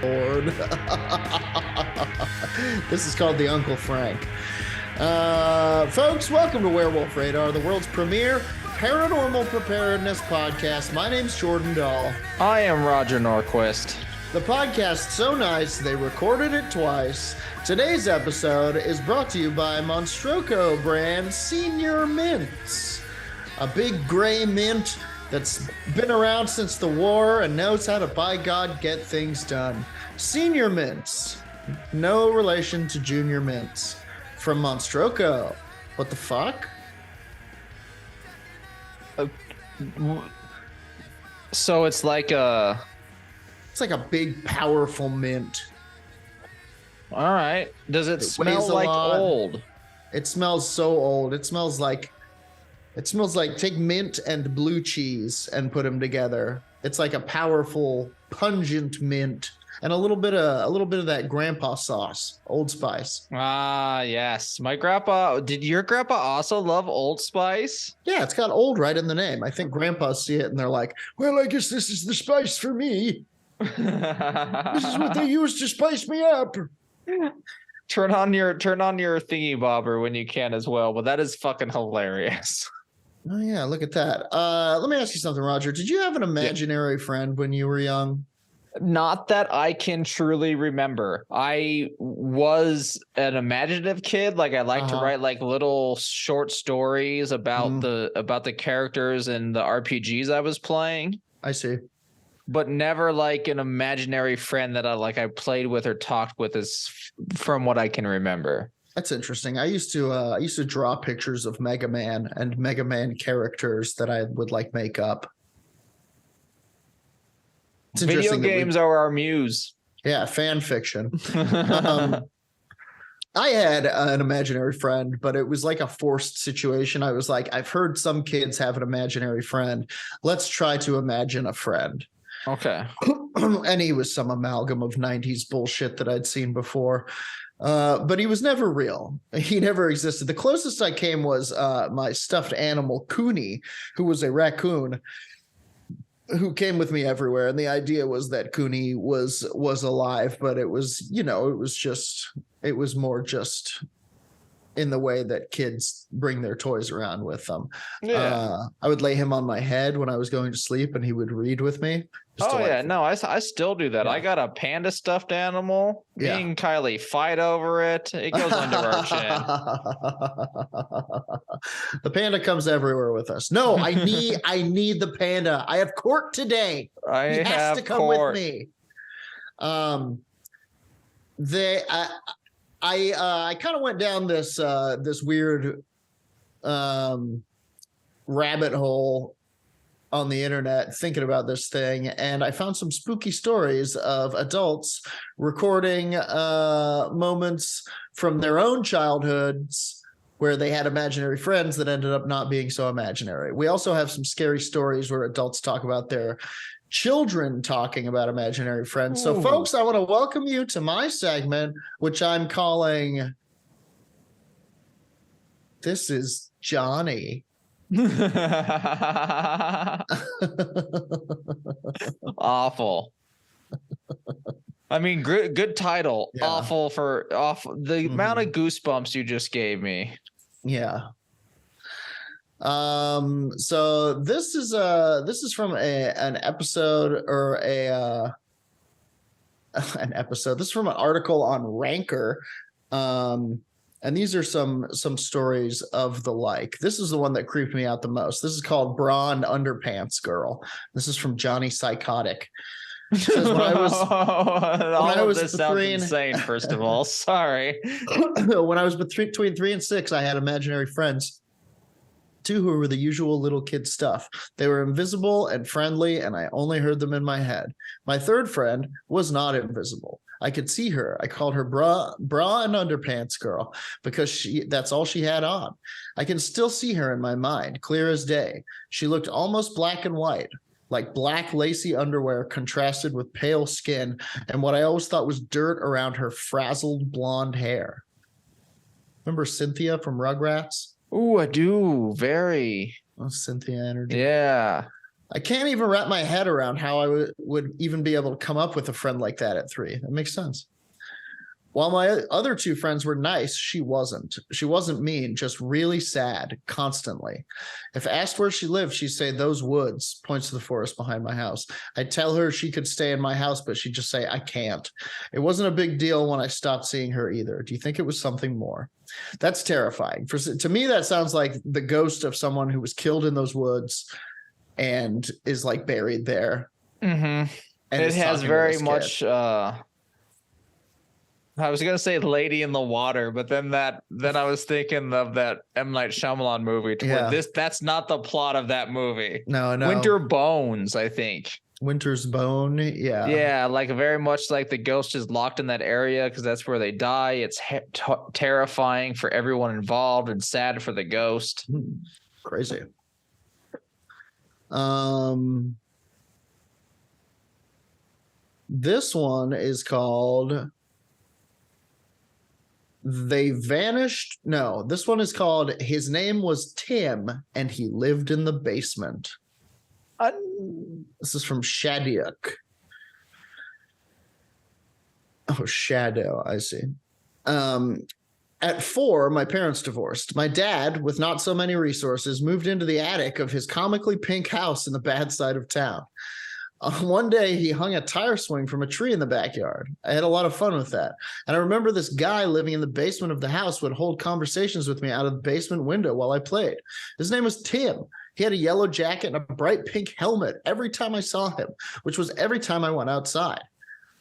Lord. This is called the Uncle Frank. Folks, welcome to Werewolf Radar, the world's premier paranormal preparedness podcast. My name's Jordan Dahl. I am Roger Norquist. The podcast's so nice, they recorded it twice. Today's episode is brought to you by Monstroco brand Senior Mints. A big gray mint that's been around since the war and knows how to, by God, get things done. Senior Mints. No relation to Junior Mints. From Monstroco. What the fuck? So it's like a... It's like a big, powerful mint. All right. Does it smell like old? It smells so old. It smells like take mint and blue cheese and put them together. It's like a powerful, pungent mint and a little bit of that grandpa sauce, Old Spice. Ah, yes. My grandpa. Did your grandpa also love Old Spice? Yeah, it's got old right in the name. I think grandpas see it and they're like, "Well, I guess this is the spice for me. This is what they use to spice me up." Turn on your thingy bobber when you can as well. But that is fucking hilarious. Oh yeah, look at that. Let me ask you something, Roger. Did you have an imaginary friend when you were young? Not that I can truly remember. I was an imaginative kid. Like I like to write like little short stories about the characters and the RPGs I was playing. I see. But never like an imaginary friend that I played with or talked with, is from what I can remember. That's interesting. I used to draw pictures of Mega Man and Mega Man characters that I would make up. It's Video games are our muse. Yeah, fan fiction. I had an imaginary friend, but it was like a forced situation. I was like, I've heard some kids have an imaginary friend. Let's try to imagine a friend. Okay. And he was some amalgam of 90s bullshit that I'd seen before. But he was never real. He never existed. The closest I came was my stuffed animal, Cooney, who was a raccoon who came with me everywhere. And the idea was that Cooney was alive, but it was more just in the way that kids bring their toys around with them. Yeah. I would lay him on my head when I was going to sleep and he would read with me. I still do that. Yeah. I got a panda stuffed animal. Me and Kylie fight over it. It goes under our chin. The panda comes everywhere with us. No, I need the panda. I have court today. He has to come with me. I kind of went down this weird rabbit hole on the internet thinking about this thing, and I found some spooky stories of adults recording moments from their own childhoods where they had imaginary friends that ended up not being so imaginary. We also have some scary stories where adults talk about their children talking about imaginary friends. So folks, I want to welcome you to my segment, which I'm calling This is Johnny. Awful. I mean, good title. Yeah. Awful the amount of goosebumps you just gave me. Yeah. So this is from an episode or an episode. This is from an article on Ranker. And these are some stories of the like. This is the one that creeped me out the most. This is called Bra and Underpants Girl. This is from Johnny Psychotic. It says, when I was this sounds insane, first of all. Sorry. When I was between 3 and 6, I had imaginary friends. 2 who were the usual little kid stuff. They were invisible and friendly, and I only heard them in my head. My 3rd friend was not invisible. I could see her. I called her bra and underpants girl because that's all she had on. I can still see her in my mind, clear as day. She looked almost black and white, like black lacy underwear contrasted with pale skin and what I always thought was dirt around her frazzled blonde hair. Remember Cynthia from Rugrats? Ooh, I do. Very. Oh, Cynthia energy. Yeah. I can't even wrap my head around how I would even be able to come up with a friend like that at 3. That makes sense. While my other 2 friends were nice, she wasn't. She wasn't mean, just really sad constantly. If asked where she lived, she'd say, "Those woods," points to the forest behind my house. I'd tell her she could stay in my house, but she'd just say, "I can't." It wasn't a big deal when I stopped seeing her either. Do you think it was something more? That's terrifying. To me, that sounds like the ghost of someone who was killed in those woods and is like buried there. Mm-hmm. And it has very much I was gonna say Lady in the Water, but then I was thinking of that M. Night Shyamalan movie. That's not the plot of that movie. No. Winter Bones, I think. Winter's Bone, yeah. Yeah, like very much like the ghost is locked in that area because that's where they die. It's terrifying for everyone involved and sad for the ghost. Crazy. This one is called They Vanished. No, this one is called His Name Was Tim and He Lived in the Basement. This is from Shadiuk. Oh, Shadow, I see. At 4, my parents divorced. My dad, with not so many resources, moved into the attic of his comically pink house in the bad side of town. One day, he hung a tire swing from a tree in the backyard. I had a lot of fun with that. And I remember this guy living in the basement of the house would hold conversations with me out of the basement window while I played. His name was Tim. He had a yellow jacket and a bright pink helmet every time I saw him, which was every time I went outside.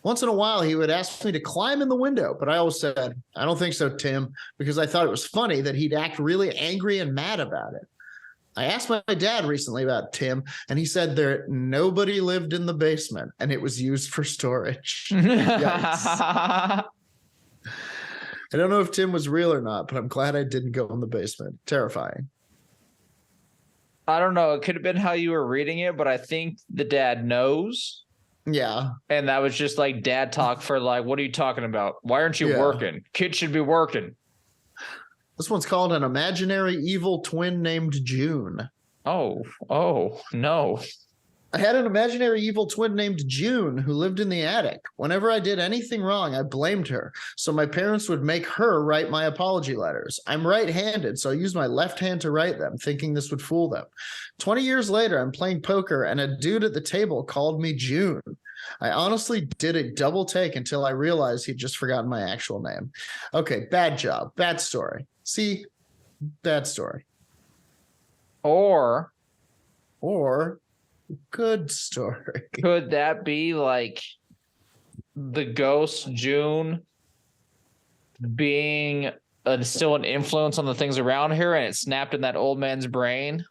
Once in a while, he would ask me to climb in the window, but I always said, "I don't think so, Tim," because I thought it was funny that he'd act really angry and mad about it. I asked my dad recently about Tim, and he said nobody lived in the basement, and it was used for storage. Yikes. I don't know if Tim was real or not, but I'm glad I didn't go in the basement. Terrifying. I don't know. It could have been how you were reading it, but I think the dad knows. Yeah. And that was just like dad talk for like, what are you talking about? Why aren't you working? Kids should be working. This one's called An Imaginary Evil Twin Named June. Oh, no. I had an imaginary evil twin named June who lived in the attic. Whenever I did anything wrong, I blamed her. So my parents would make her write my apology letters. I'm right-handed, so I used my left hand to write them, thinking this would fool them. 20 years later, I'm playing poker, and a dude at the table called me June. I honestly did a double take until I realized he'd just forgotten my actual name. Okay, bad job. Bad story. See? Bad story. Or good story. Could that be like the ghost June being still an influence on the things around her and it snapped in that old man's brain?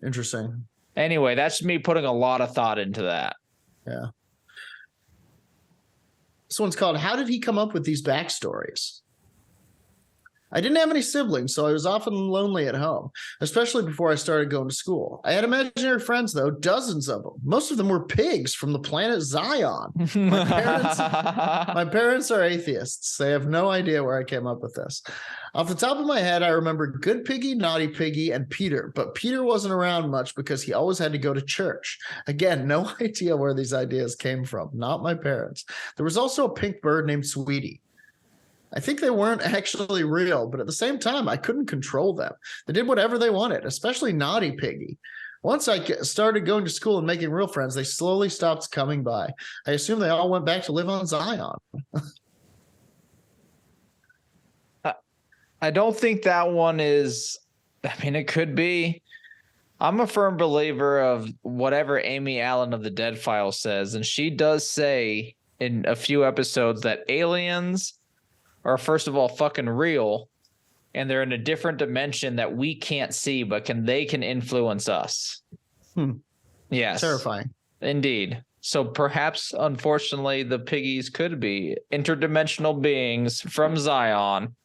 Interesting. Anyway, that's me putting a lot of thought into that. Yeah. This one's called How Did He Come Up with These Backstories? I didn't have any siblings, so I was often lonely at home, especially before I started going to school. I had imaginary friends, though, dozens of them. Most of them were pigs from the planet Zion. My parents are atheists. They have no idea where I came up with this. Off the top of my head, I remember Good Piggy, Naughty Piggy, and Peter, but Peter wasn't around much because he always had to go to church. Again, no idea where these ideas came from. Not my parents. There was also a pink bird named Sweetie. I think they weren't actually real, but at the same time, I couldn't control them. They did whatever they wanted, especially Naughty Piggy. Once I started going to school and making real friends, they slowly stopped coming by. I assume they all went back to live on Zion. I don't think that one is, I mean, it could be. I'm a firm believer of whatever Amy Allen of the Dead Files says, and she does say in a few episodes that aliens are, first of all, fucking real, and they're in a different dimension that we can't see, but they can influence us. Yes. Terrifying. Indeed. So perhaps, unfortunately, the piggies could be interdimensional beings from Zion.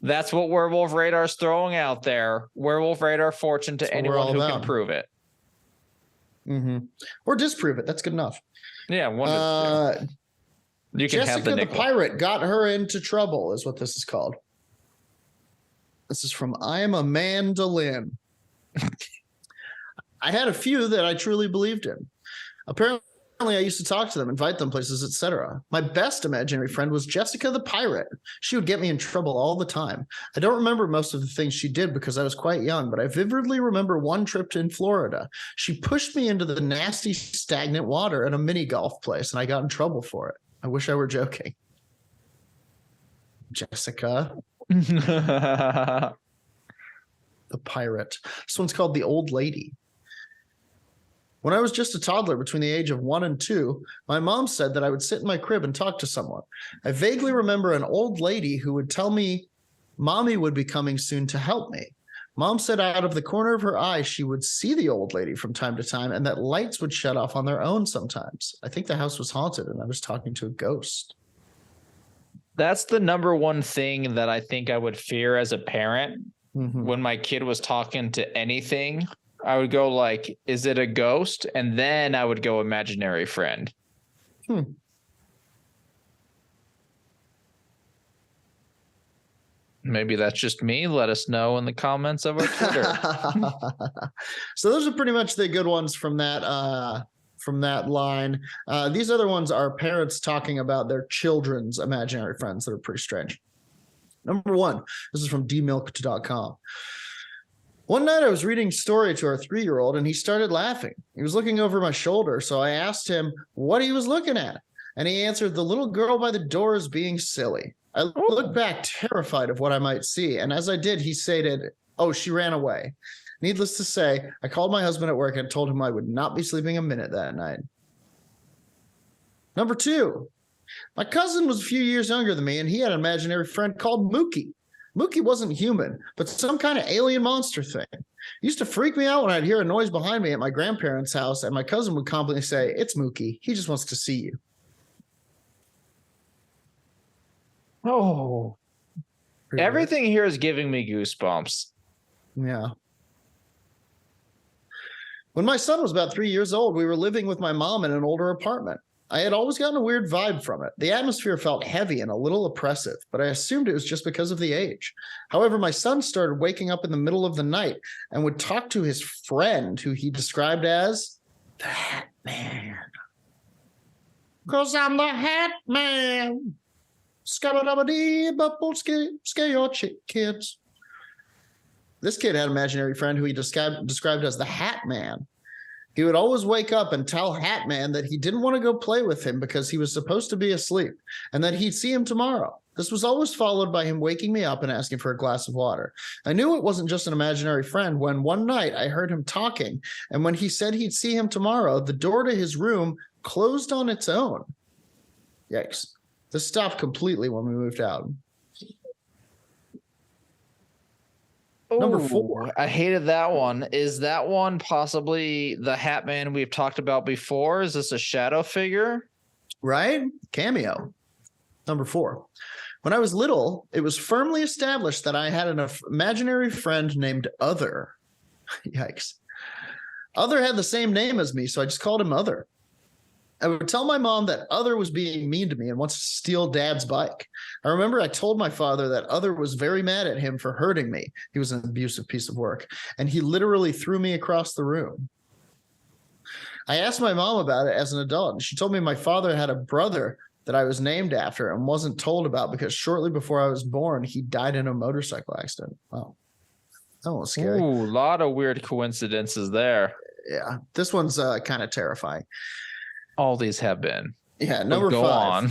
That's what Werewolf Radar's throwing out there. Werewolf Radar fortune to anyone who can prove it. Or disprove it. That's good enough. Yeah, one you can Jessica have the nickel. Pirate got her into trouble, is what this is called. This is from I Am a Mandolin. I had a few that I truly believed in. Apparently, I used to talk to them, invite them places, etc. My best imaginary friend was Jessica the pirate. She would get me in trouble all the time. I don't remember most of the things she did because I was quite young, but I vividly remember one trip in Florida. She pushed me into the nasty, stagnant water at a mini golf place, and I got in trouble for it. I wish I were joking. Jessica. The pirate. This one's called The Old Lady. When I was just a toddler between the age of 1 and 2, my mom said that I would sit in my crib and talk to someone. I vaguely remember an old lady who would tell me Mommy would be coming soon to help me. Mom said out of the corner of her eye she would see the old lady from time to time and that lights would shut off on their own sometimes. I think the house was haunted and I was talking to a ghost. That's the number one thing that I think I would fear as a parent. When my kid was talking to anything, I would go like, is it a ghost? And then I would go imaginary friend. Maybe that's just me. Let us know in the comments of our Twitter. So those are pretty much the good ones from that line. These other ones are parents talking about their children's imaginary friends that are pretty strange. Number 1, this is from dmilk.com. One night I was reading a story to our 3-year-old and he started laughing. He was looking over my shoulder, so I asked him what he was looking at. And he answered, the little girl by the door is being silly. I looked back terrified of what I might see. And as I did, he stated, oh, she ran away. Needless to say, I called my husband at work and told him I would not be sleeping a minute that night. Number 2, my cousin was a few years younger than me and he had an imaginary friend called Mookie. Mookie wasn't human, but some kind of alien monster thing. It used to freak me out when I'd hear a noise behind me at my grandparents' house, and my cousin would confidently say, it's Mookie. He just wants to see you. Oh. Everything here is giving me goosebumps. Yeah. When my son was about 3 years old, we were living with my mom in an older apartment. I had always gotten a weird vibe from it. The atmosphere felt heavy and a little oppressive, but I assumed it was just because of the age. However, my son started waking up in the middle of the night and would talk to his friend, who he described as the Hat Man. 'Cause I'm the Hat Man. Scabba-dabba-dee, bubble scare your kids. This kid had an imaginary friend who he described as the Hat Man. He would always wake up and tell Hat Man that he didn't want to go play with him because he was supposed to be asleep and that he'd see him tomorrow. This was always followed by him waking me up and asking for a glass of water. I knew it wasn't just an imaginary friend when one night I heard him talking, and when he said he'd see him tomorrow, the door to his room closed on its own. Yikes. This stopped completely when we moved out. Number 4. I hated that one. Is that one possibly the Hat Man we've talked about before? Is this a shadow figure? Right? Cameo. Number 4. When I was little, it was firmly established that I had an imaginary friend named Other. Yikes. Other had the same name as me, so I just called him Other. I would tell my mom that Other was being mean to me and wants to steal Dad's bike. I remember I told my father that Other was very mad at him for hurting me. He was an abusive piece of work, and he literally threw me across the room. I asked my mom about it as an adult, and she told me my father had a brother that I was named after and wasn't told about because shortly before I was born, he died in a motorcycle accident. Wow. That was scary. Ooh, a lot of weird coincidences there. Yeah, this one's kind of terrifying. All these have been. Yeah, number 5. On.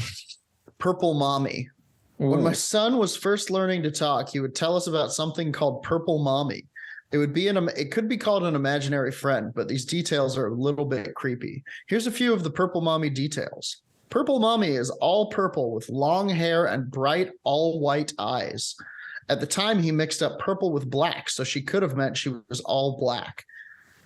Purple Mommy. Ooh. When my son was first learning to talk, he would tell us about something called Purple Mommy. It could be called an imaginary friend, but these details are a little bit creepy. Here's a few of the Purple Mommy details. Purple Mommy is all purple with long hair and bright all white eyes. At the time, he mixed up purple with black, so she could have meant she was all black.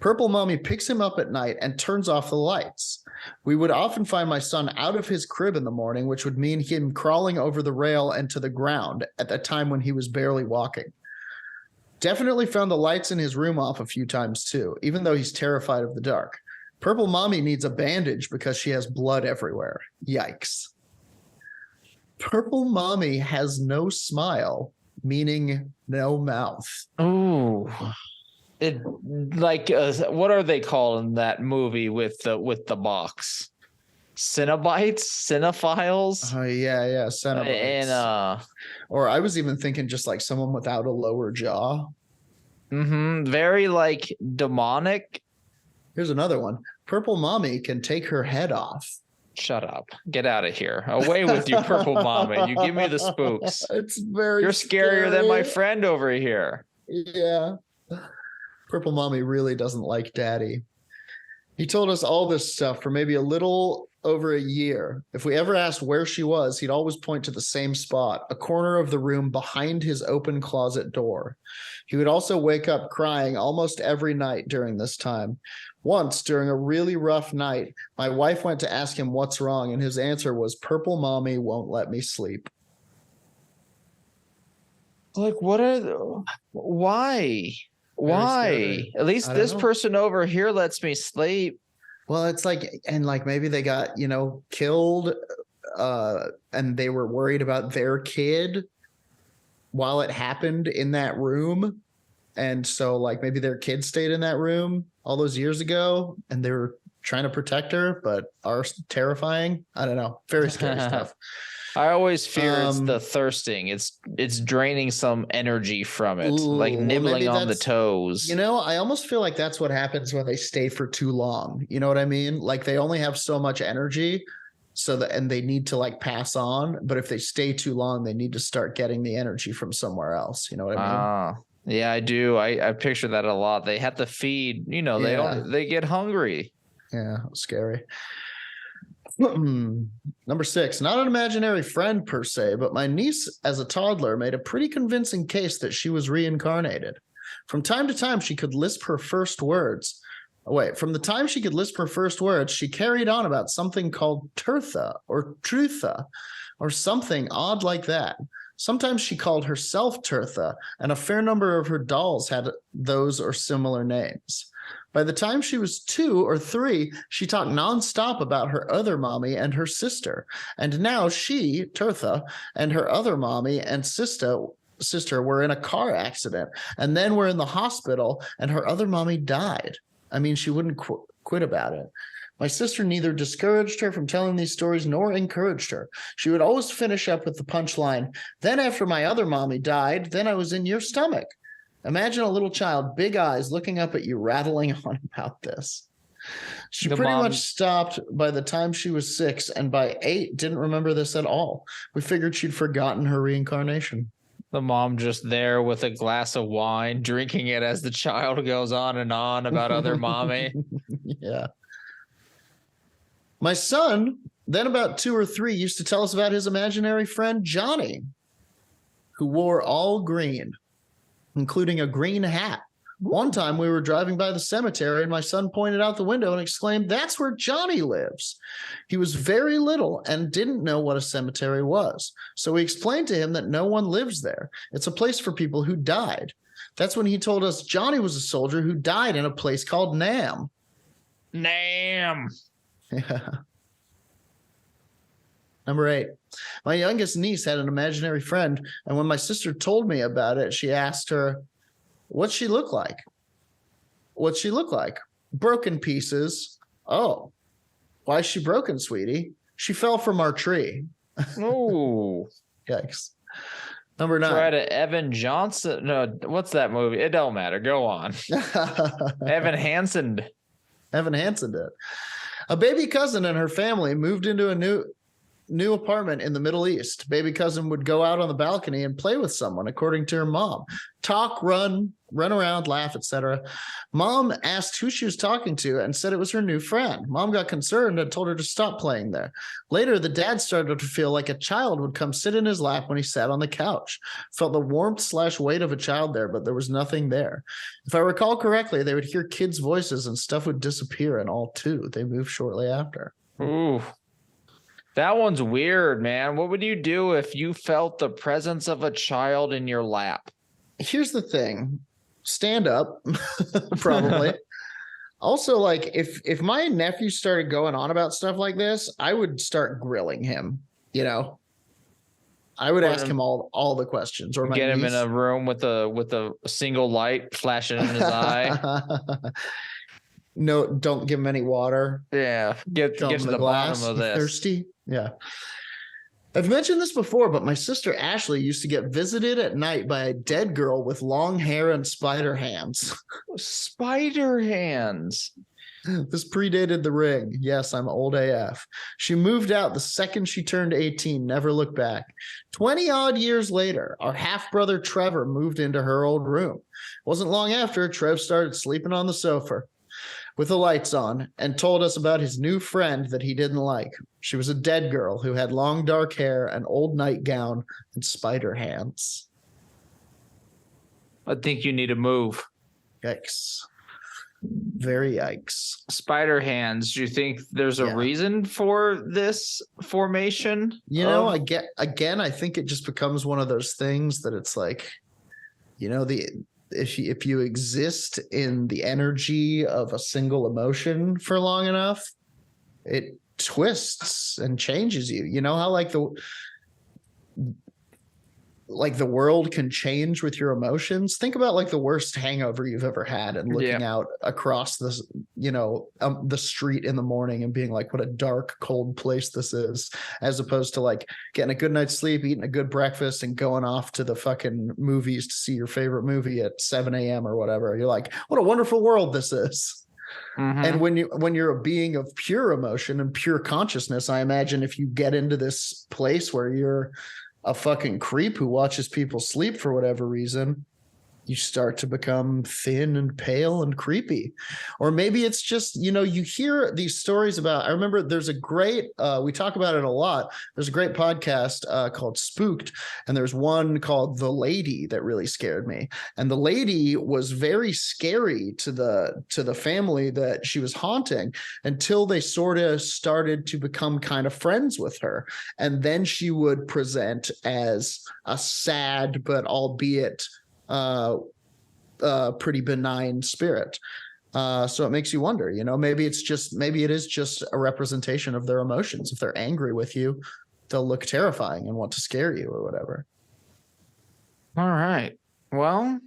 Purple Mommy picks him up at night and turns off the lights. We would often find my son out of his crib in the morning, which would mean him crawling over the rail and to the ground at the time when he was barely walking. Definitely found the lights in his room off a few times too, even though he's terrified of the dark. Purple Mommy needs a bandage because she has blood everywhere. Yikes. Purple Mommy has no smile, meaning no mouth. Ooh. It like what are they called in that movie with the box? Cenobites, cinephiles, Oh yeah, and Cenobites. Or I was even thinking just like someone without a lower jaw. very like demonic. Here's another one. Purple mommy can take her head off. Shut up. Get out of here. Away with you, purple mommy. You give me the spooks. It's very You're scarier than my scary. friend over here. Yeah. Purple mommy really doesn't like daddy. He told us all this stuff for maybe a little over a year. If we ever asked where she was, he'd always point to the same spot, a corner of the room behind his open closet door. He would also wake up crying almost every night during this time. Once, during a really rough night, my wife went to ask him what's wrong, and his answer was, "Purple mommy won't let me sleep." Like, what are why? Why? At least this person over here lets me sleep. Well, it's like, and like maybe they got, killed, and they were worried about their kid while it happened in that room. And so like maybe their kid stayed in that room all those years ago and they were trying to protect her, but are terrifying. I don't know. Very scary stuff. I always fear it's the thirsting. It's draining some energy from it, like nibbling on the toes. I almost feel like that's what happens when they stay for too long. You know what I mean? Like they only have so much energy, and they need to like pass on. But if they stay too long, they need to start getting the energy from somewhere else. You know what I mean? Yeah, I do. I picture that a lot. They have to feed. They get hungry. Yeah, scary. Number 6, not an imaginary friend per se, but my niece as a toddler made a pretty convincing case that she was reincarnated. From time to time, she could lisp her first words. From the time she could lisp her first words, she carried on about something called Tirtha or Trutha or something odd like that. Sometimes she called herself Tirtha, and a fair number of her dolls had those or similar names. By the time she was 2 or 3, she talked nonstop about her other mommy and her sister. And now she, Tirtha, and her other mommy and sister were in a car accident and then were in the hospital and her other mommy died. I mean, she wouldn't quit about it. My sister neither discouraged her from telling these stories nor encouraged her. She would always finish up with the punchline, "Then after my other mommy died, then I was in your stomach." Imagine a little child, big eyes, looking up at you, rattling on about this. She pretty much stopped by the time she was 6, and by 8, didn't remember this at all. We figured she'd forgotten her reincarnation. The mom just there with a glass of wine, drinking it as the child goes on and on about other mommy. Yeah. My son, then about 2 or 3, used to tell us about his imaginary friend, Johnny, who wore all green, including a green hat. One time we were driving by the cemetery and my son pointed out the window and exclaimed, "That's where Johnny lives." He was very little and didn't know what a cemetery was. So we explained to him that no one lives there. It's a place for people who died. That's when he told us Johnny was a soldier who died in a place called Nam. Nam. Yeah. Number 8, my youngest niece had an imaginary friend, and when my sister told me about it, she asked her, "What'd she look like?" "What'd she look like?" "Broken pieces." "Oh, why is she broken, sweetie?" "She fell from our tree." Oh. Yikes. Number 9. Try to Evan Johnson. No, what's that movie? It don't matter. Go on. Evan Hansen. Evan Hansen did. A baby cousin and her family moved into a new apartment in the Middle East. Baby cousin would go out on the balcony and play with someone, according to her mom. Talk, run around, laugh, etc. Mom asked who she was talking to and said it was her new friend. Mom got concerned and told her to stop playing there. Later, the dad started to feel like a child would come sit in his lap when he sat on the couch. Felt the warmth/weight of a child there, but there was nothing there. If I recall correctly, they would hear kids' voices and stuff would disappear, and all too. They moved shortly after. Ooh. That one's weird, man. What would you do if you felt the presence of a child in your lap? Here's the thing. Stand up, probably. Also, like, if my nephew started going on about stuff like this, I would start grilling him, I would ask him all the questions, or get him in a room with a single light flashing in his eye. No, don't give him any water. Yeah, get to the bottom of this. Thirsty? Yeah. I've mentioned this before, but my sister Ashley used to get visited at night by a dead girl with long hair and spider hands. Spider hands. This predated The Ring. Yes, I'm old AF. She moved out the second she turned 18, never looked back. 20 odd years later, our half-brother Trevor moved into her old room. Wasn't long after, Trev started sleeping on the sofa with the lights on and told us about his new friend that he didn't like. She was a dead girl who had long dark hair, an old nightgown, and spider hands. I think you need to move. Yikes. Very yikes. Spider hands. Do you think there's a reason for this formation? You know, I think it just becomes one of those things that it's like, you know, if you exist in the energy of a single emotion for long enough, it twists and changes you. You know how like the world can change with your emotions. Think about like the worst hangover you've ever had and looking out across this, you know, the street in the morning and being like, what a dark, cold place this is, as opposed to like getting a good night's sleep, eating a good breakfast and going off to the fucking movies to see your favorite movie at 7 a.m. or whatever. You're like, what a wonderful world this is. Mm-hmm. And when you're a being of pure emotion and pure consciousness, I imagine if you get into this place where you're a fucking creep who watches people sleep for whatever reason, you start to become thin and pale and creepy. Or maybe it's just, you know, you hear these stories about, I remember there's a great, we talk about it a lot. There's a great podcast called Spooked, and there's one called The Lady that really scared me. And the lady was very scary to the family that she was haunting until they sort of started to become kind of friends with her. And then she would present as a sad, but albeit pretty benign spirit. So it makes you wonder, you know, maybe it is just a representation of their emotions. If they're angry with you, they'll look terrifying and want to scare you or whatever. All right. Well,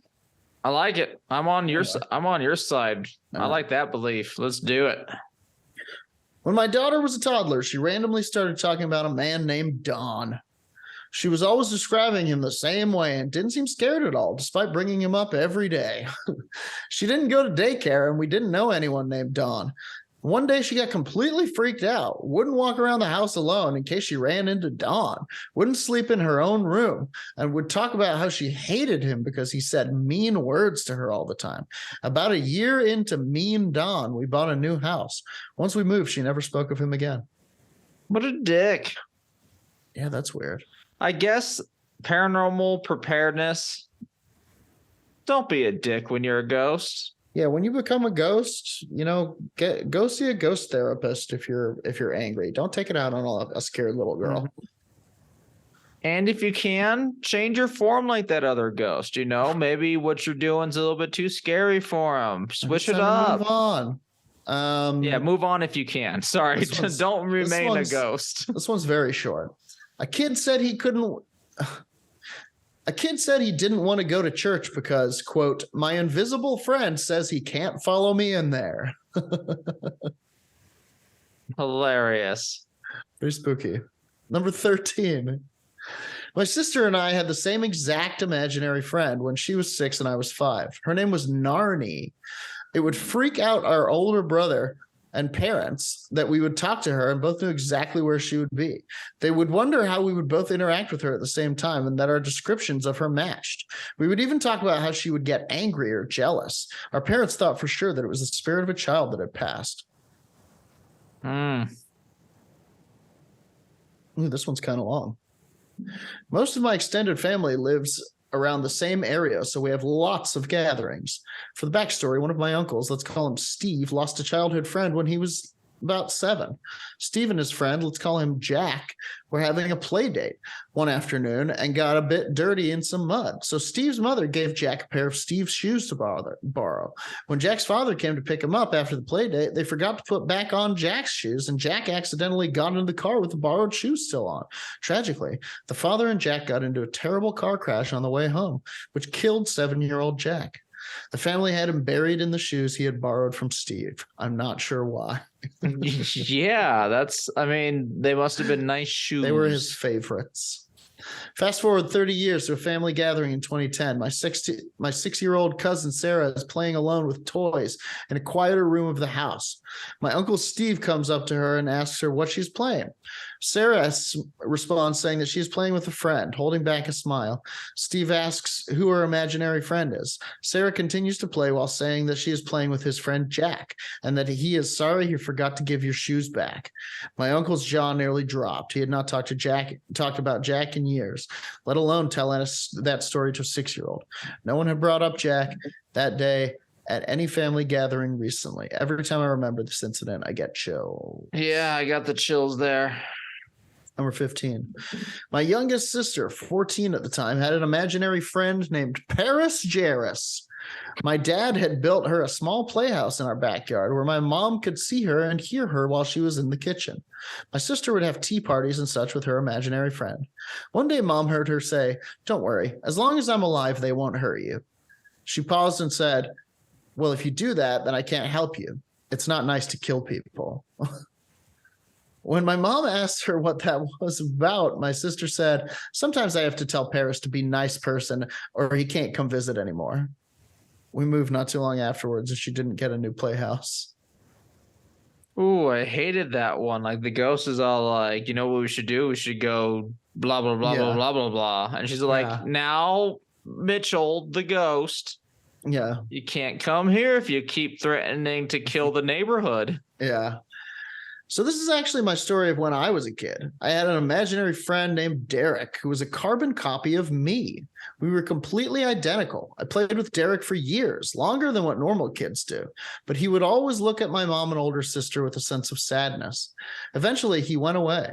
I like it. I'm on your side. I like that belief. Let's do it. When my daughter was a toddler, she randomly started talking about a man named Don. She was always describing him the same way and didn't seem scared at all, despite bringing him up every day. She didn't go to daycare, and we didn't know anyone named Don. One day, she got completely freaked out, wouldn't walk around the house alone in case she ran into Don, wouldn't sleep in her own room, and would talk about how she hated him because he said mean words to her all the time. About a year into Mean Don, we bought a new house. Once we moved, she never spoke of him again. What a dick. Yeah, that's weird. I guess paranormal preparedness. Don't be a dick when you're a ghost. Yeah, when you become a ghost, you know, go see a ghost therapist if you're angry. Don't take it out on a scared little girl. And if you can, change your form like that other ghost. You know, maybe what you're doing is a little bit too scary for him. Switch it up. Move on. Move on if you can. Sorry, don't remain a ghost. This one's very short. A kid said he didn't want to go to church because, quote, my invisible friend says he can't follow me in there. Hilarious. Very spooky. Number 13. My sister and I had the same exact imaginary friend when she was 6 and I was 5. Her name was Narnie. It would freak out our older brother and parents that we would talk to her and both knew exactly where she would be. They would wonder how we would both interact with her at the same time and that our descriptions of her matched. We would even talk about how she would get angry or jealous. Our parents thought for sure that it was the spirit of a child that had passed. Ooh, this one's kind of long. Most of my extended family lives around the same area, so we have lots of gatherings. For the backstory, one of my uncles, let's call him Steve, lost a childhood friend when he was about 7. Steve and his friend, let's call him Jack, were having a play date one afternoon and got a bit dirty in some mud. So Steve's mother gave Jack a pair of Steve's shoes to borrow. When Jack's father came to pick him up after the play date, they forgot to put back on Jack's shoes, and Jack accidentally got into the car with the borrowed shoes still on. Tragically, the father and Jack got into a terrible car crash on the way home, which killed 7-year-old Jack. The family had him buried in the shoes he had borrowed from Steve. I'm not sure why. Yeah, they must have been nice shoes. They were his favorites. Fast forward 30 years to a family gathering in 2010. My 6-year-old cousin Sarah is playing alone with toys in a quieter room of the house. My uncle Steve comes up to her and asks her what she's playing. Sarah responds saying that she's playing with a friend, holding back a smile. Steve asks who her imaginary friend is. Sarah continues to play while saying that she is playing with his friend Jack and that he is sorry he forgot to give your shoes back. My uncle's jaw nearly dropped. He had not talked about Jack in years, let alone telling us that story to a 6-year-old. No one had brought up Jack that day at any family gathering recently. Every time I remember this incident, I get chills. Yeah, I got the chills there. Number 15. My youngest sister, 14 at the time, had an imaginary friend named Paris Jarris. My dad had built her a small playhouse in our backyard where my mom could see her and hear her while she was in the kitchen. My sister would have tea parties and such with her imaginary friend. One day, Mom heard her say, "Don't worry, as long as I'm alive, they won't hurt you." She paused and said, "Well, if you do that, then I can't help you. It's not nice to kill people." When my mom asked her what that was about, my sister said, "Sometimes I have to tell Paris to be a nice person or he can't come visit anymore." We moved not too long afterwards and she didn't get a new playhouse. Ooh, I hated that one. Like the ghost is all like, you know what we should do? We should go blah, blah, blah, blah, blah, blah, blah. And she's like, now, Mitchell, the ghost. Yeah. You can't come here if you keep threatening to kill the neighborhood. Yeah. So this is actually my story of when I was a kid. I had an imaginary friend named Derek who was a carbon copy of me. We were completely identical. I played with Derek for years, longer than what normal kids do, but he would always look at my mom and older sister with a sense of sadness. Eventually, he went away.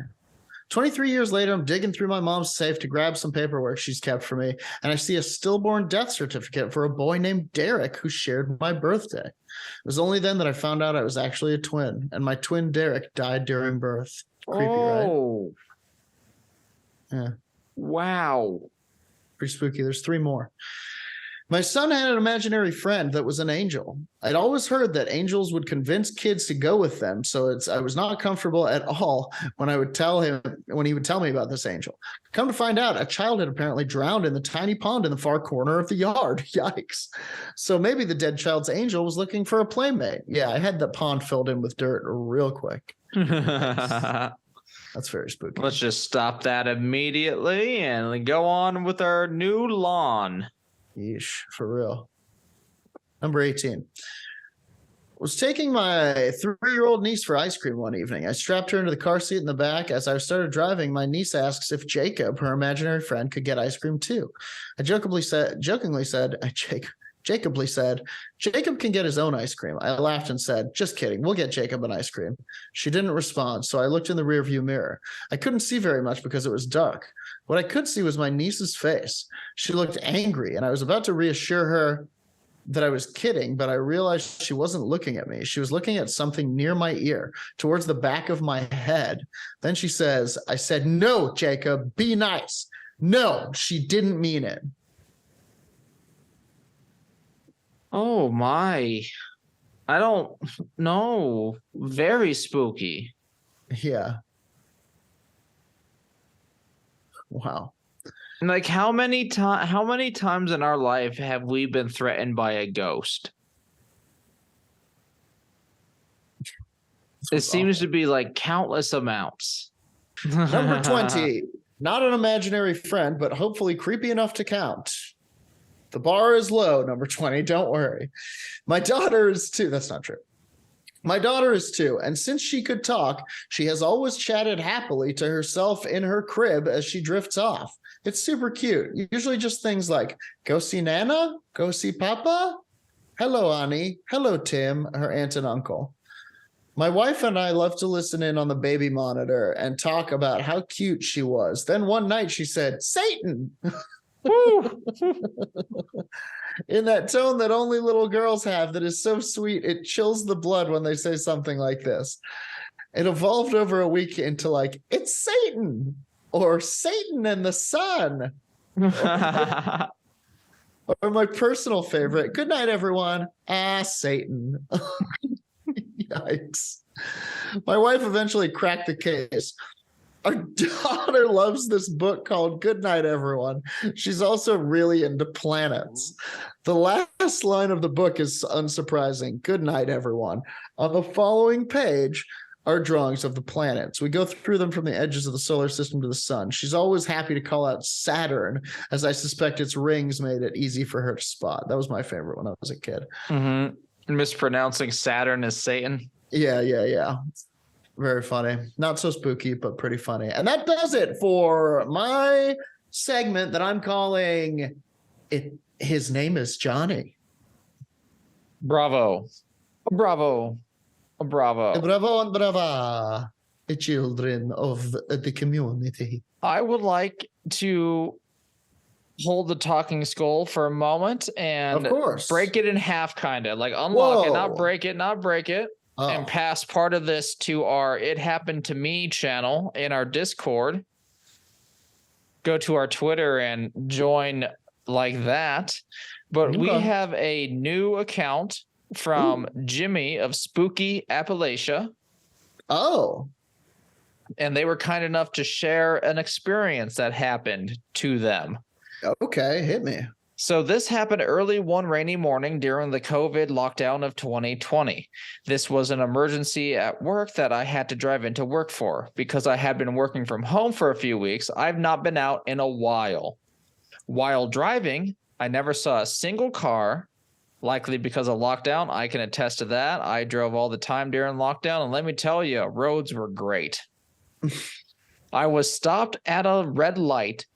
23 years later, I'm digging through my mom's safe to grab some paperwork she's kept for me, and I see a stillborn death certificate for a boy named Derek who shared my birthday. It was only then that I found out I was actually a twin, and my twin Derek died during birth. Creepy, right? Yeah. Wow. Pretty spooky. There's 3 more. My son had an imaginary friend that was an angel. I'd always heard that angels would convince kids to go with them, so I was not comfortable at all when he would tell me about this angel. Come to find out, a child had apparently drowned in the tiny pond in the far corner of the yard. Yikes. So maybe the dead child's angel was looking for a playmate. Yeah, I had the pond filled in with dirt real quick. That's very spooky. Let's just stop that immediately and go on with our new lawn. Yeesh, for real. Number 18. Was taking my 3-year-old niece for ice cream one evening. I strapped her into the car seat in the back. As I started driving, my niece asks if Jacob, her imaginary friend, could get ice cream too. I jokingly said, Jacob can get his own ice cream. I laughed and said, just kidding, we'll get Jacob an ice cream. She didn't respond, so I looked in the rearview mirror. I couldn't see very much because it was dark. What I could see was my niece's face. She looked angry, and I was about to reassure her that I was kidding, but I realized she wasn't looking at me. She was looking at something near my ear, towards the back of my head. Then she says, I said, no, Jacob, be nice. No, she didn't mean it. Oh my. I don't know. Very spooky. Yeah. Wow. Like how many times in our life have we been threatened by a ghost? It seems to be like countless amounts. Number 20. Not an imaginary friend, but hopefully creepy enough to count. The bar is low, number 20. Don't worry. My daughter is 2. That's not true. My daughter is 2, and since she could talk, she has always chatted happily to herself in her crib as she drifts off. It's super cute. Usually just things like, go see Nana, go see Papa, hello, Annie, hello, Tim, her aunt and uncle. My wife and I love to listen in on the baby monitor and talk about how cute she was. Then one night she said, Satan, in that tone that only little girls have that is so sweet. It chills the blood when they say something like this. It evolved over a week into like, it's Satan or Satan and the sun. Or my personal favorite, good night, everyone. Satan. Yikes. My wife eventually cracked the case. Our daughter loves this book called Good Night, Everyone. She's also really into planets. The last line of the book is unsurprising. Good night, everyone. On the following page are drawings of the planets. We go through them from the edges of the solar system to the sun. She's always happy to call out Saturn, as I suspect its rings made it easy for her to spot. That was my favorite when I was a kid. Mm-hmm. Mispronouncing Saturn as Satan. Yeah. Very funny. Not so spooky, but pretty funny. And that does it for my segment that I'm calling it. His name is Johnny. Bravo. Bravo and brava, the children of the community. I would like to hold the talking skull for a moment and of course break it in half, kind of like unlock it, not break it. And pass part of this to our It Happened to Me channel in our Discord. Go to our Twitter and join like that. But we have a new account from Jimmy of Spooky Appalachia. Oh. And they were kind enough to share an experience that happened to them. Okay, hit me. So this happened early one rainy morning during the COVID lockdown of 2020. This was an emergency at work that I had to drive into work for. Because I had been working from home for a few weeks, I've not been out in a while. While driving, I never saw a single car, likely because of lockdown. I can attest to that. I drove all the time during lockdown, and let me tell you, roads were great. I was stopped at a red light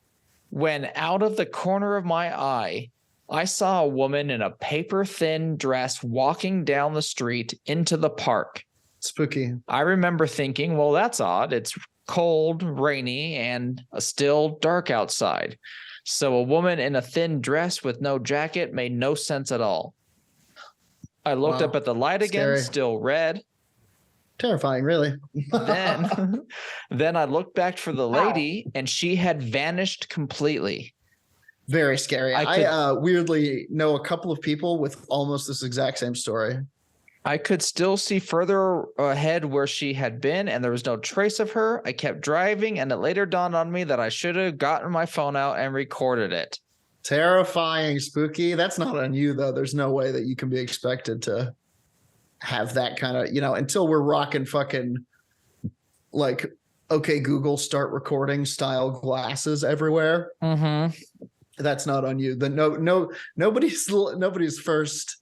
when out of the corner of my eye, I saw a woman in a paper-thin dress walking down the street into the park. Spooky. I remember thinking, well, that's odd. It's cold, rainy, and still dark outside. So a woman in a thin dress with no jacket made no sense at all. I looked up at the light again, still red. Terrifying, really. Then I looked back for the lady, and she had vanished completely. Very scary. I weirdly know a couple of people with almost this exact same story. I could still see further ahead where she had been, and there was no trace of her. I kept driving, and it later dawned on me that I should have gotten my phone out and recorded it. Terrifying, spooky. That's not on you, though. There's no way that you can be expected to have that kind of, until we're rocking fucking like, okay, Google, start recording style glasses everywhere. Mm-hmm. That's not on you. Nobody's first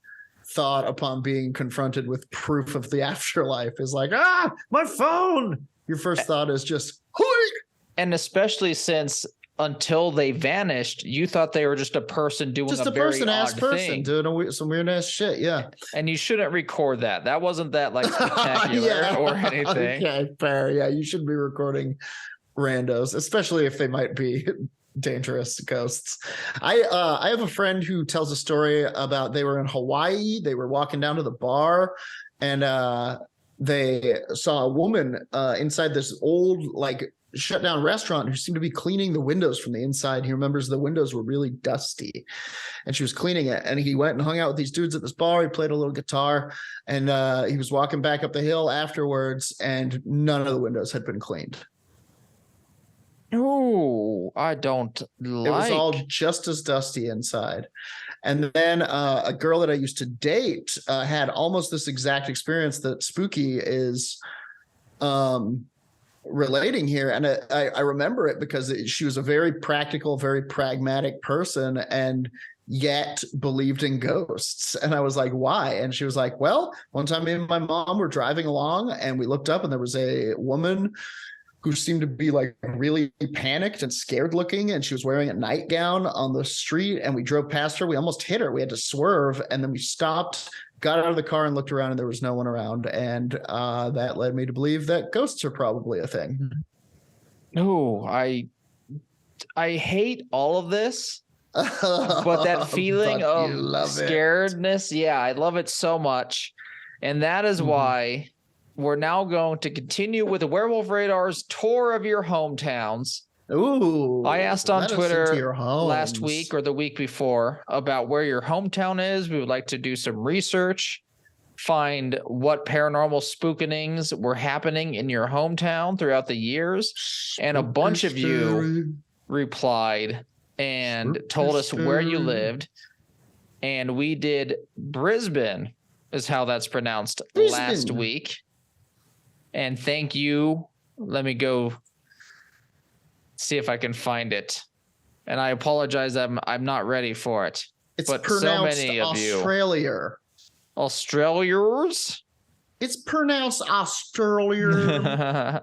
thought upon being confronted with proof of the afterlife is like, my phone. Your first thought is just, and especially since until they vanished, you thought they were just a person doing just a very odd thing. Doing some weird ass shit. Yeah. And you shouldn't record that. That wasn't that like spectacular or anything. Okay, fair. Yeah. You shouldn't be recording randos, especially if they might be dangerous ghosts. I have a friend who tells a story about they were in Hawaii. They were walking down to the bar and they saw a woman inside this old, like, shut down restaurant who seemed to be cleaning the windows from the inside. He remembers the windows were really dusty and she was cleaning it. And he went and hung out with these dudes at this bar. He played a little guitar and he was walking back up the hill afterwards and none of the windows had been cleaned. Oh, I don't like. It was all just as dusty inside. And then a girl that I used to date had almost this exact experience that Spooky is relating here. And I remember it because she was a very practical, very pragmatic person and yet believed in ghosts. And I was like, why? And she was like, well, one time me and my mom were driving along and we looked up and there was a woman who seemed to be like really panicked and scared looking. And she was wearing a nightgown on the street. And we drove past her. We almost hit her. We had to swerve. And then we stopped, got out of the car and looked around, and there was no one around. And that led me to believe that ghosts are probably a thing. Oh, I hate all of this. But that feeling of scaredness, yeah, I love it so much. And that is why we're now going to continue with the Werewolf Radar's tour of your hometowns. Ooh, I asked on Twitter last week or the week before about where your hometown is. We would like to do some research, find what paranormal spookenings were happening in your hometown throughout the years. And a bunch of you replied and told us where you lived. And we did Brisbane, is how that's pronounced, last week. And thank you. Let me go see if I can find it. And I apologize, I'm not ready for it. It's but pronounced so many of Australia. Australians? It's pronounced Australia.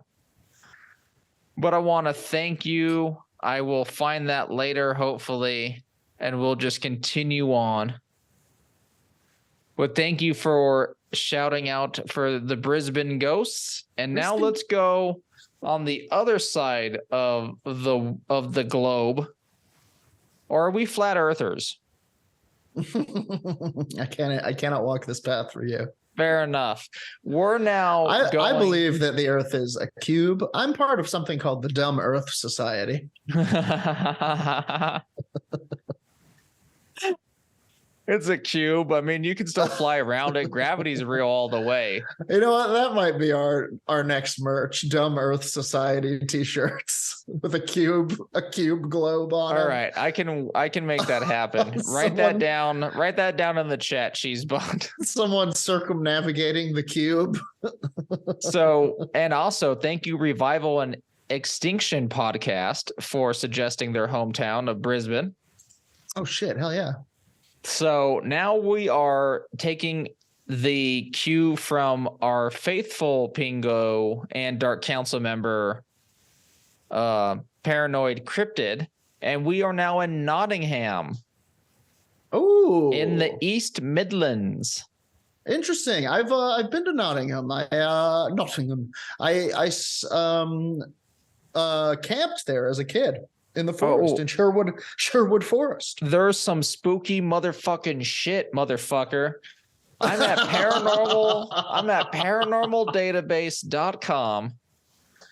But I want to thank you. I will find that later, hopefully, and we'll just continue on. But thank you for shouting out for the Brisbane ghosts. And now let's go on the other side of the globe. Or are we flat earthers? I cannot walk this path for you. Fair enough. We're now I believe that the Earth is a cube. I'm part of something called the Dumb Earth Society. It's a cube. I mean, you can still fly around it. Gravity's real all the way. You know what? That might be our next merch. Dumb Earth Society t-shirts with a cube globe on it. All right. I can make that happen. Write that down in the chat, Cheesebot. Someone circumnavigating the cube. So, and also thank you, Revival and Extinction Podcast, for suggesting their hometown of Brisbane. Oh shit, hell yeah. So now we are taking the cue from our faithful Pingo and Dark Council member, Paranoid Cryptid, and we are now in Nottingham. Oh, in the East Midlands. Interesting. I've been to Nottingham. I camped there as a kid. In the forest, in Sherwood Forest. There's some spooky motherfucking shit, motherfucker. I'm at paranormaldatabase.com.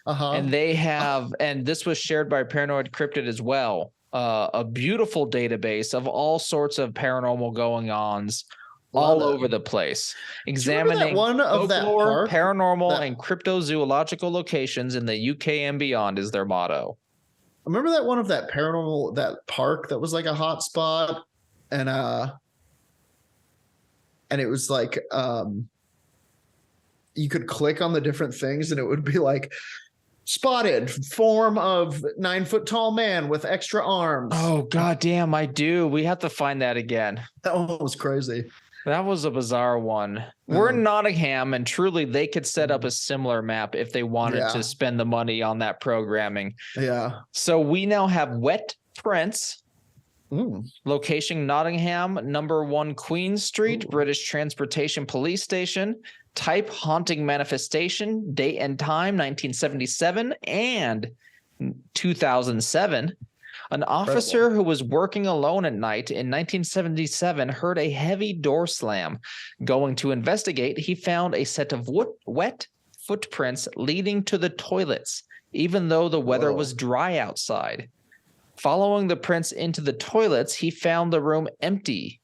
And they have, and this was shared by Paranoid Cryptid as well, a beautiful database of all sorts of paranormal going-ons all over the place, examining one of folklore, paranormal, and cryptozoological locations in the UK and beyond is their motto. Remember that one of that paranormal, that park that was like a hotspot, and it was like you could click on the different things and it would be like spotted form of 9-foot tall man with extra arms. Oh goddamn, I do. We have to find that again. That one was crazy. That was a bizarre one. We're in Nottingham, and truly they could set up a similar map if they wanted to spend the money on that programming. Yeah. So we now have Wet Prince, location Nottingham, number 1 Queen Street, British Transportation Police Station, type haunting manifestation, date and time 1977 and 2007. An officer who was working alone at night in 1977 heard a heavy door slam. Going to investigate, he found a set of wet footprints leading to the toilets, even though the weather was dry outside. Following the prints into the toilets, he found the room empty.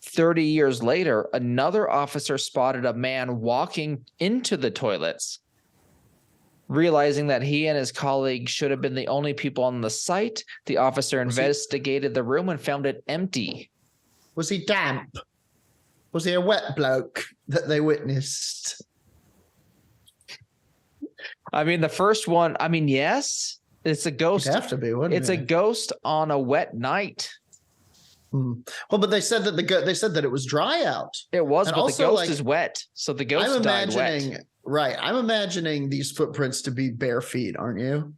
30 years later, another officer spotted a man walking into the toilets. Realizing that he and his colleague should have been the only people on the site, the officer investigated the room and found it empty. Was he damp? Was he a wet bloke that they witnessed? I mean, the first one, yes. It's a ghost. It'd have to be, wouldn't it? It's a ghost on a wet night. Well, but they said that it was dry out. It was, but the ghost is wet. So the ghost died wet. Right. I'm imagining these footprints to be bare feet, aren't you?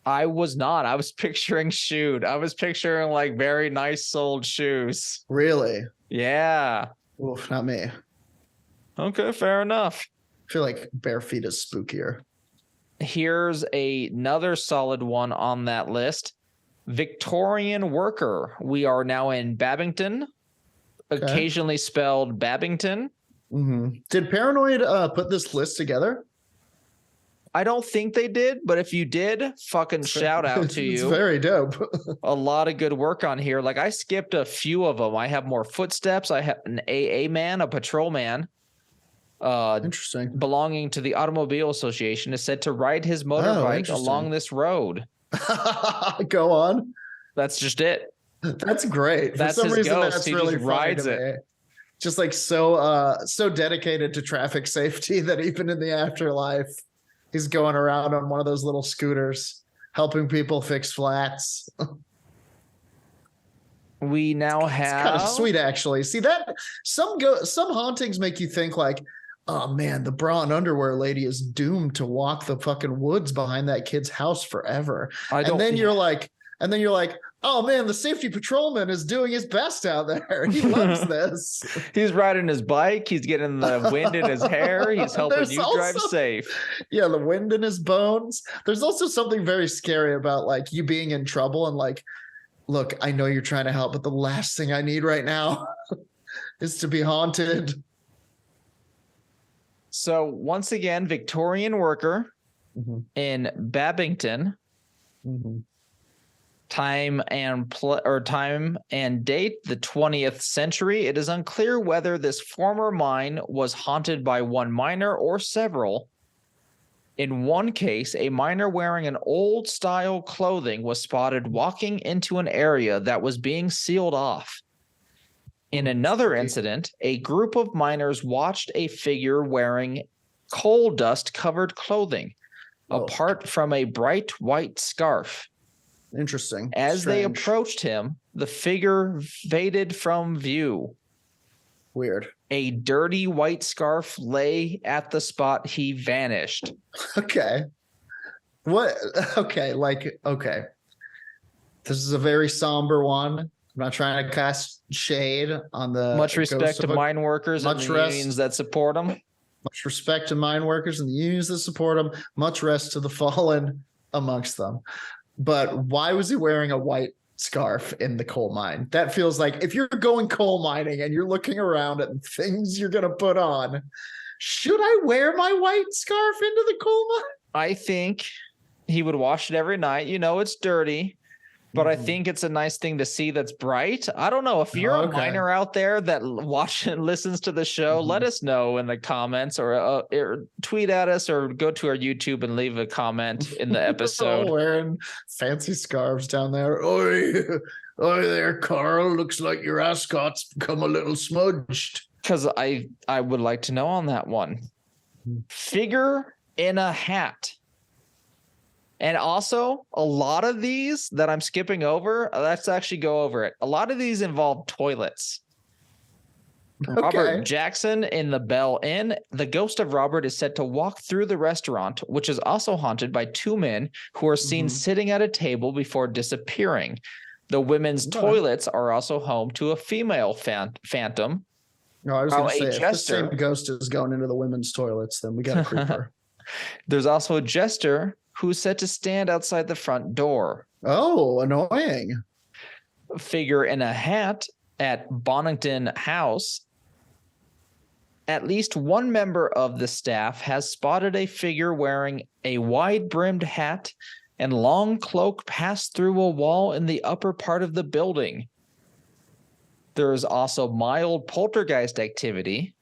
I was not. I was picturing shoed. I was picturing like very nice soled shoes. Really? Yeah. Oof, not me. I Okay, fair enough. feel like bare feet is spookier. Here's another solid one on that list. Victorian worker. We are now in Babington, occasionally spelled Babington. Mm-hmm. Did Paranoid put this list together? I don't think they did, but if you did, fucking shout out to you. It's very dope. A lot of good work on here. Like I skipped a few of them. I have more footsteps. I have an AA man, a patrol man. Interesting. Belonging to the Automobile Association is said to ride his motorbike along this road. Go on. That's just it. That's great. That's For some his reason, ghost. that's He really just funny rides to it. me. Just like so dedicated to traffic safety that even in the afterlife, he's going around on one of those little scooters, helping people fix flats. We now have It's kind of sweet, actually. See that some hauntings make you think like, oh man, the bra and underwear lady is doomed to walk the fucking woods behind that kid's house forever. And then you're like, oh man, the safety patrolman is doing his best out there. He loves this. He's riding his bike. He's getting the wind in his hair. He's helping you drive safe. Yeah, the wind in his bones. There's also something very scary about like you being in trouble and like, look, I know you're trying to help, but the last thing I need right now is to be haunted. So once again, Victorian worker in Babington. Time and date, the 20th century. It is unclear whether this former mine was haunted by one miner or several. In one case, a miner wearing an old style clothing was spotted walking into an area that was being sealed off. In another incident, a group of miners watched a figure wearing coal dust covered clothing, apart from a bright white scarf. Interesting. As they approached him, the figure faded from view. Weird. A dirty white scarf lay at the spot he vanished. Okay. What? Okay. Okay. This is a very somber one. I'm not trying to cast shade on the. Much respect to mine workers and the unions that support them. Much respect to mine workers and the unions that support them. Much rest to the fallen amongst them. But why was he wearing a white scarf in the coal mine? That feels like if you're going coal mining and you're looking around at things you're going to put on, should I wear my white scarf into the coal mine? I think he would wash it every night. You know, it's dirty, but I think it's a nice thing to see that's bright. I don't know. If you're a miner out there that listens to the show, let us know in the comments or tweet at us or go to our YouTube and leave a comment in the episode. Wearing fancy scarves down there. Oi there, Carl. Looks like your ascot's become a little smudged. Because I would like to know on that one. Figure in a hat. And also, a lot of these that I'm skipping over, let's actually go over it. A lot of these involve toilets. Okay. Robert Jackson in the Bell Inn. The ghost of Robert is said to walk through the restaurant, which is also haunted by two men who are seen sitting at a table before disappearing. The women's toilets are also home to a female phantom. No, I was going to say, if the same ghost is going into the women's toilets, then we got a creeper. There's also a jester who's said to stand outside the front door. Oh, annoying. Figure in a hat at Bonington House. At least one member of the staff has spotted a figure wearing a wide-brimmed hat and long cloak pass through a wall in the upper part of the building. There is also mild poltergeist activity,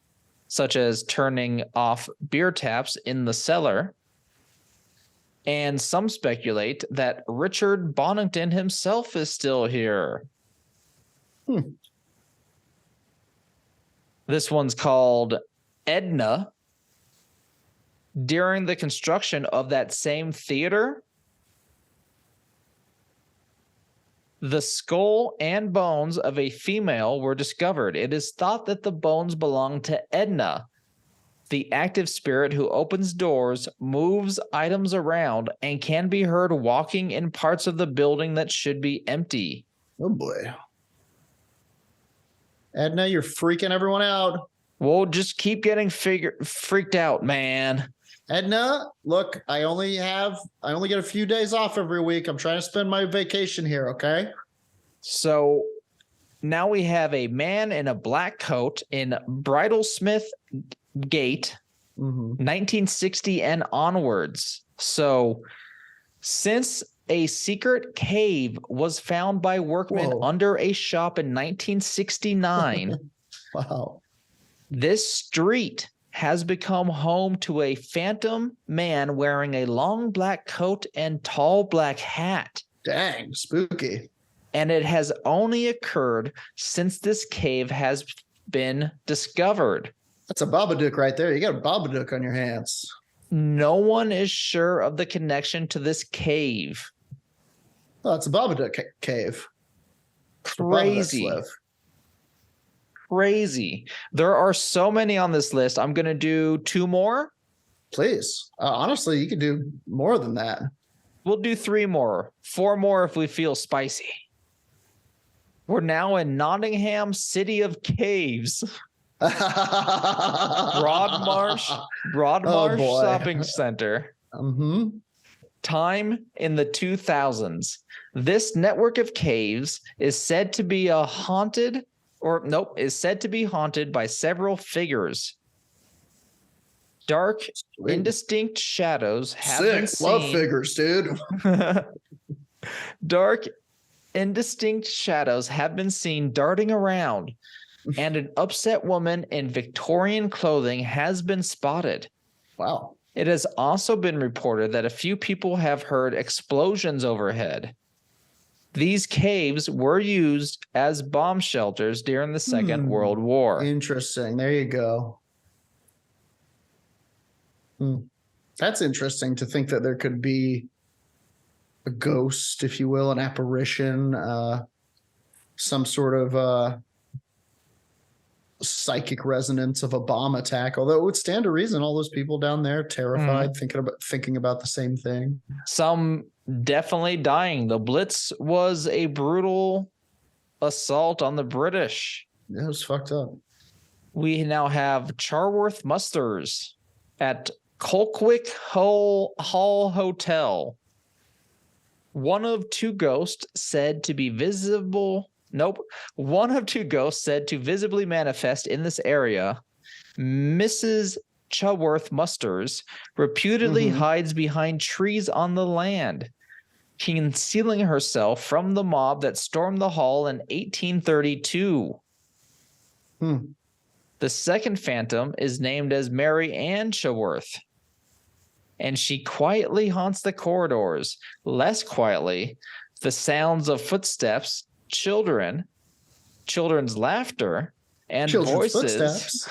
such as turning off beer taps in the cellar. And some speculate that Richard Bonington himself is still here. This one's called Edna. During the construction of that same theater, the skull and bones of a female were discovered. It is thought that the bones belonged to Edna. The active spirit who opens doors, moves items around, and can be heard walking in parts of the building that should be empty. Oh boy. Edna, you're freaking everyone out. We'll just keep getting freaked out, man. Edna, look, I only get a few days off every week. I'm trying to spend my vacation here, okay? So now we have a man in a black coat in Bridlesmith Gate, 1960 and onwards. So since a secret cave was found by workmen under a shop in 1969, wow, this street has become home to a phantom man wearing a long black coat and tall black hat. Dang, spooky. And it has only occurred since this cave has been discovered. That's a Babadook right there. You got a Babadook on your hands. No one is sure of the connection to this cave. Oh, it's a Babadook cave. Crazy. Crazy. There are so many on this list. I'm going to do 2 more. Please. Honestly, you could do more than that. We'll do 3 more. 4 more if we feel spicy. We're now in Nottingham, City of Caves. Broadmarsh Shopping Center. Time in the 2000s. This network of caves is said to be haunted by several figures. Dark, indistinct shadows have been seen. Love figures, dude. Dark, indistinct shadows have been seen darting around, and an upset woman in Victorian clothing has been spotted. Wow. It has also been reported that a few people have heard explosions overhead. These caves were used as bomb shelters during the Second World War. Interesting. There you go. That's interesting to think that there could be a ghost, if you will, an apparition, some sort of psychic resonance of a bomb attack. Although it would stand to reason, all those people down there terrified, thinking about the same thing. Some definitely dying. The Blitz was a brutal assault on the British. Yeah, it was fucked up. We now have Charworth Musters at Colquick Hall Hotel. One of 2 ghosts said to be visible. One of 2 ghosts said to visibly manifest in this area. Mrs. Chaworth Musters reputedly hides behind trees on the land, concealing herself from the mob that stormed the hall in 1832. The second phantom is named as Mary Ann Chaworth, and she quietly haunts the corridors. Less quietly, the sounds of footsteps, children's laughter, and voices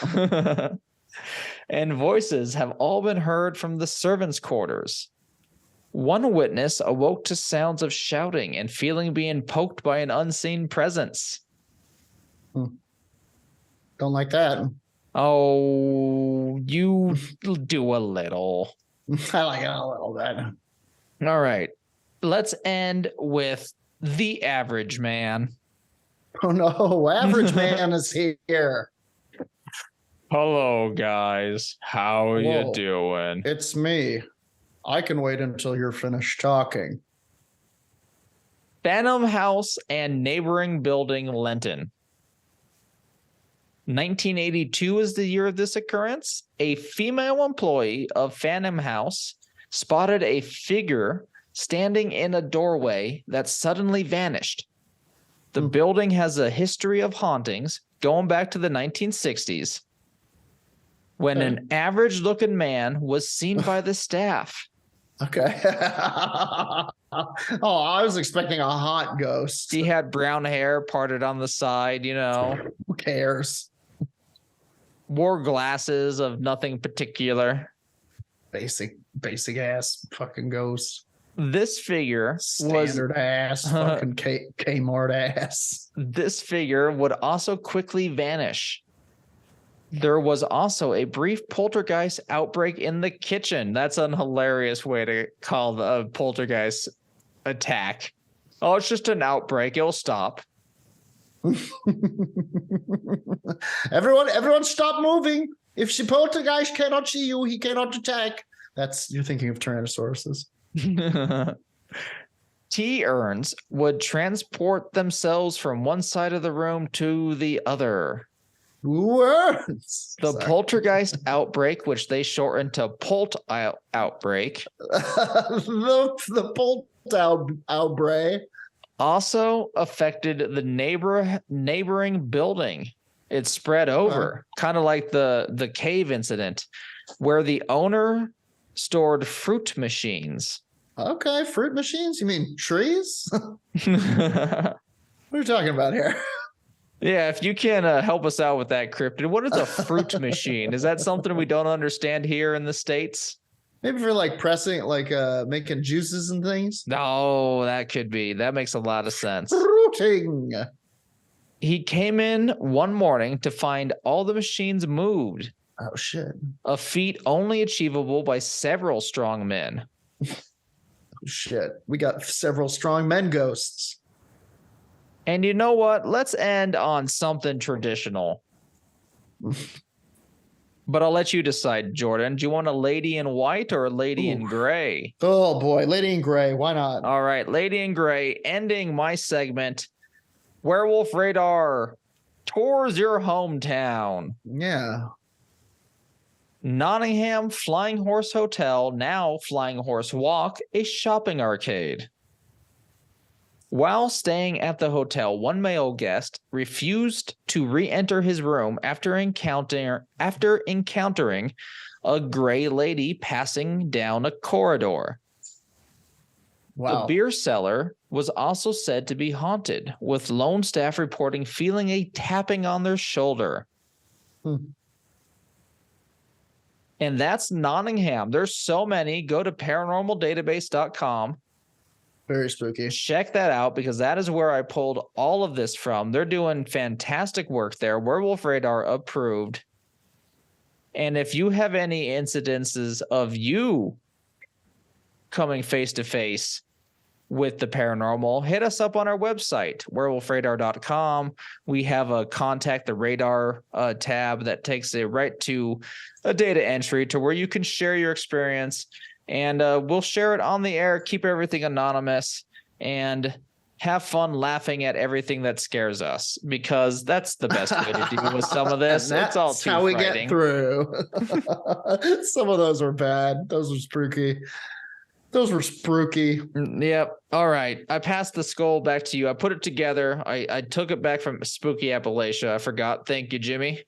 and voices have all been heard from the servants' quarters. One witness awoke to sounds of shouting and feeling being poked by an unseen presence. Don't like that. Oh, you do a little. I like it a little bit. All right. Let's end with the average man. Oh no, average man is here. Hello, guys. How are you doing? It's me. I can wait until you're finished talking. Phantom House and neighboring building, Lenton. 1982 is the year of this occurrence. A female employee of Phantom House spotted a figure standing in a doorway that suddenly vanished. The building has a history of hauntings going back to the 1960s, when an average-looking man was seen by the staff. Okay. I was expecting a hot ghost. He had brown hair parted on the side, Who cares? Wore glasses of nothing particular. Basic ass fucking ghost. This figure standard ass fucking Kmart ass. This figure would also quickly vanish. There was also a brief poltergeist outbreak in the kitchen. That's an hilarious way to call a poltergeist attack. Oh, it's just an outbreak. It'll stop. Everyone stop moving. If the poltergeist cannot see you, he cannot attack. You're thinking of Tyrannosauruses. Tea urns would transport themselves from one side of the room to the other. Words. The poltergeist outbreak, which they shortened to Polt outbreak. the Polt outbreak also affected the neighboring building. It spread over, kind of like the cave incident, where the owner stored fruit machines. Okay, fruit machines? You mean trees? What are you talking about here? Yeah, if you can help us out with that, Cryptid, what is a fruit machine? Is that something we don't understand here in the States? Maybe for like pressing, like making juices and things? No, that could be. That makes a lot of sense. Fruiting. He came in one morning to find all the machines moved. Oh, shit. A feat only achievable by several strong men. Shit. We got several strong men ghosts. And you know what? Let's end on something traditional. But I'll let you decide, Jordan. Do you want a lady in white or a lady in gray? Oh, boy. Lady in gray. Why not? All right. Lady in gray, ending my segment. Werewolf Radar tours your hometown. Yeah. Nottingham Flying Horse Hotel, now Flying Horse Walk, a shopping arcade. While staying at the hotel, one male guest refused to re-enter his room after encountering a gray lady passing down a corridor. Wow. The beer cellar was also said to be haunted, with lone staff reporting feeling a tapping on their shoulder. And that's Nottingham. There's so many. Go to paranormaldatabase.com. Very spooky. Check that out, because that is where I pulled all of this from. They're doing fantastic work there. Werewolf Radar approved. And if you have any incidences of you coming face to face with the paranormal, hit us up on our website, werewolfradar.com. We have a contact the radar tab that takes it right to a data entry to where you can share your experience. And we'll share it on the air, keep everything anonymous, and have fun laughing at everything that scares us, because that's the best way to deal with some of this. That's it's all too how we frightening. get through. Some of those were bad. Those were spooky. Yep. All right. I passed the skull back to you. I put it together. I took it back from Spooky Appalachia. I forgot. Thank you, Jimmy.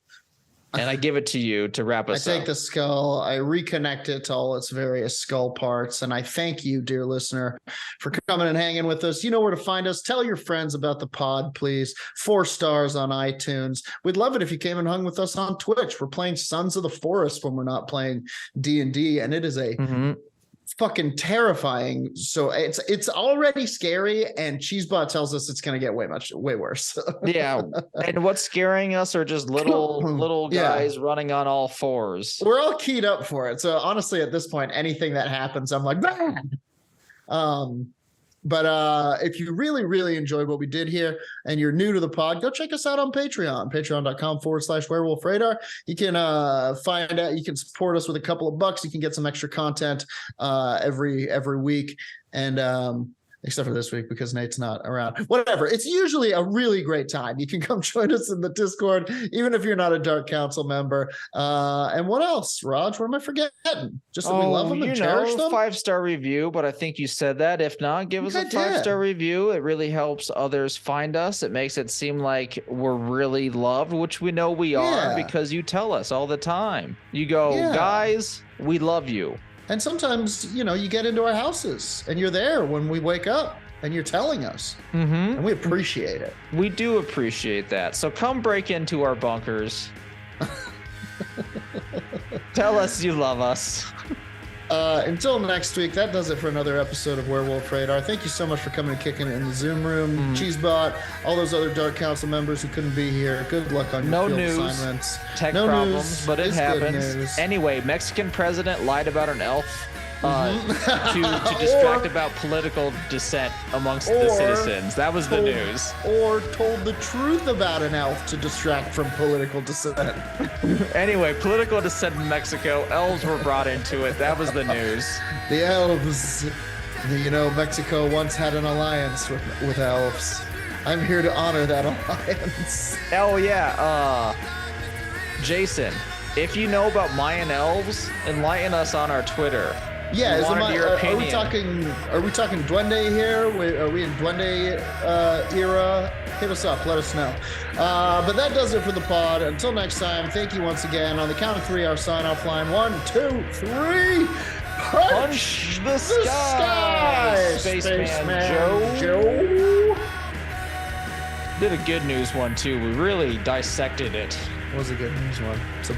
And I give it to you to wrap us up. I take the skull, I reconnect it to all its various skull parts, and I thank you, dear listener, for coming and hanging with us. You know where to find us. Tell your friends about the pod, please. 4 stars on iTunes. We'd love it if you came and hung with us on Twitch. We're playing Sons of the Forest when we're not playing D&D, and it is a fucking terrifying. So it's already scary, and Cheesebot tells us it's going to get way worse. Yeah, and what's scaring us are just little guys running on all fours. We're all keyed up for it. So honestly, at this point, anything that happens, I'm like, bad. But if you really enjoyed what we did here and you're new to the pod, go check us out on Patreon, patreon.com/werewolf radar. You can find out, you can support us with a couple of bucks. You can get some extra content every week. And except for this week because Nate's not around. Whatever. It's usually a really great time. You can come join us in the Discord, even if you're not a Dark Council member. And what else, Raj? What am I forgetting? Just that we love them and cherish them? 5-star review, but I think you said that. If not, give us a 5-star review. It really helps others find us. It makes it seem like we're really loved, which we know we are because you tell us all the time. You go, guys, we love you. And sometimes, you get into our houses and you're there when we wake up and you're telling us. And we appreciate it. We do appreciate that. So come break into our bunkers. Tell us you love us. Until next week, that does it for another episode of Werewolf Radar. Thank you so much for coming and kicking it in the Zoom room. Cheesebot, all those other Dark Council members who couldn't be here. Good luck on your field assignments. Tech problems, but it happens. Anyway, Mexican president lied about an elf to distract about political dissent amongst the citizens. That was the news. Or told the truth about an elf to distract from political dissent. Anyway, political dissent in Mexico. Elves were brought into it. That was the news. The elves. You know, Mexico once had an alliance with elves. I'm here to honor that alliance. Oh, yeah. Jason, if you know about Mayan elves, enlighten us on our Twitter. Yeah, are we talking Duende here? Are we in Duende era? Hit us up, let us know. But that does it for the pod. Until next time, thank you once again. On the count of 3, our sign-off line. 1, 2, 3. Punch the sky! Spaceman Joe. Did a good news one too. We really dissected it. What was a good news one? It's a